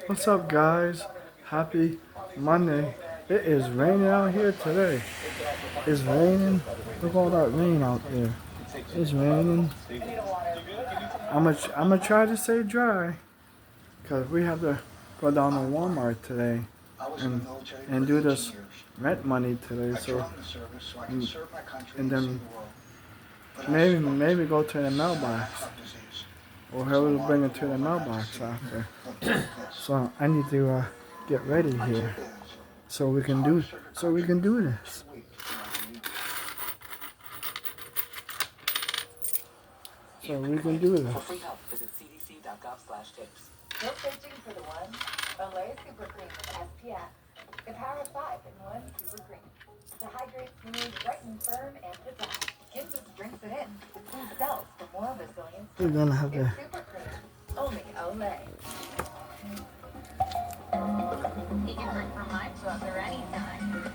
What's up, guys? Happy Monday. It is raining out here today. It's raining. Look at all that rain out there. It's raining. I'm gonna try to stay dry because we have to go down to Walmart today and do this rent money today. So and then maybe go to the mailbox or he'll bring it to the mailbox after. So I need to get ready here so we can do this. So we can do this. For free help, visit cdc.gov/tips. You're searching for the one. Olay Super Cream with SPF. The power of 5 in 1 super cream. To hydrate, smooth, brighten, firm, and protect. Gives us drinks it in. It cools cells for more resilience. We're gonna have It's to. Super Cream. Only Olay. You can look for my brother anytime.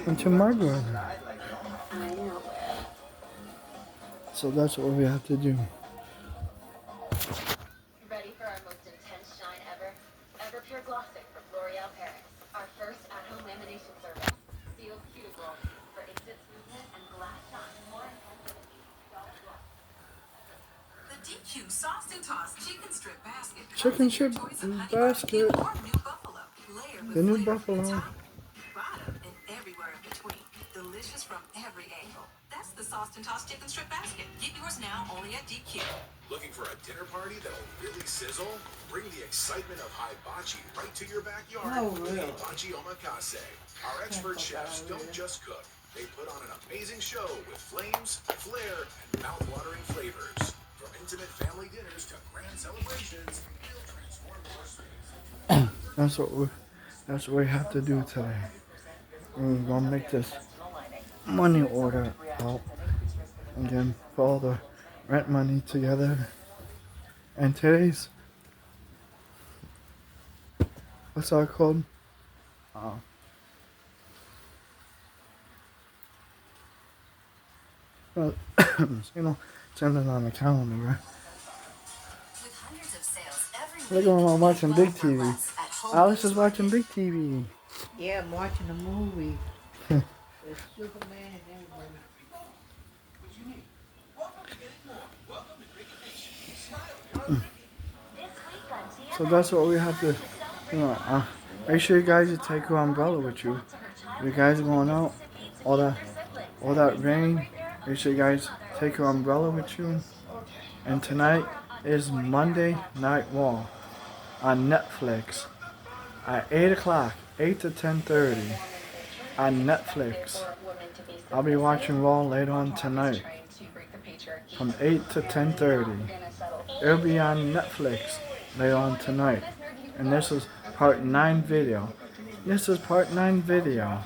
Into my brother. I know. So that's what we have to do. Ready for our most intense shine ever? Everpure Glossing from L'Oreal Paris. Our first at-home lamination service. Sealed cuticle for instant smoothness and glass shine. More intense than The DQ Sauced and Tossed Chicken Strip Basket. Chicken strip basket. Or new buffalo. Layered with The new flavor from the buffalo. top, bottom, and everywhere in between. Delicious from every angle. That's the Sauced and Tossed Chicken Strip Basket. Get yours now only at DQ. Looking for a dinner party that'll really sizzle? Bring the excitement of hibachi right to your backyard with Hibachi Omakase. Our expert chefs don't just cook. They put on an amazing show with flames, flair, and mouth-watering flavors. From intimate family dinners to grand celebrations, they'll transform your space. That's what we have to do today. We're gonna make this money order out and then put all the rent money together. And today's what's that called? Well, send it on the calendar, right? With hundreds of sales every Look week. at I'm watching Big TV. Less at Whole Alice Foods is watching Market. Big TV. Yeah, I'm watching a movie. With Superman and everybody. So that's what we have to, make sure you guys you take your umbrella with you. You guys are going out, all that rain, make sure you guys take your umbrella with you. And tonight is Monday Night Raw on Netflix at 8 o'clock, 8 to 10:30 on Netflix. I'll be watching Raw later on tonight from 8 to 10:30. It'll be on Netflix later on tonight. And this is part 9 video. This is part 9 video.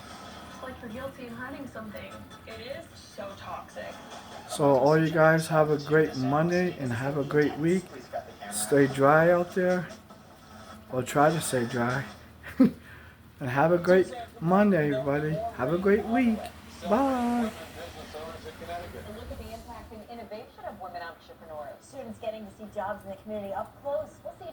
It's like you're guilty of hiding something. It is so toxic. So all you guys have a great Monday and have a great week. Stay dry out there. Or try to stay dry. And have a great Monday, everybody. Have a great week. Bye. Look at the impact and innovation of women entrepreneurs. Students getting to see jobs in the community up close. We'll see.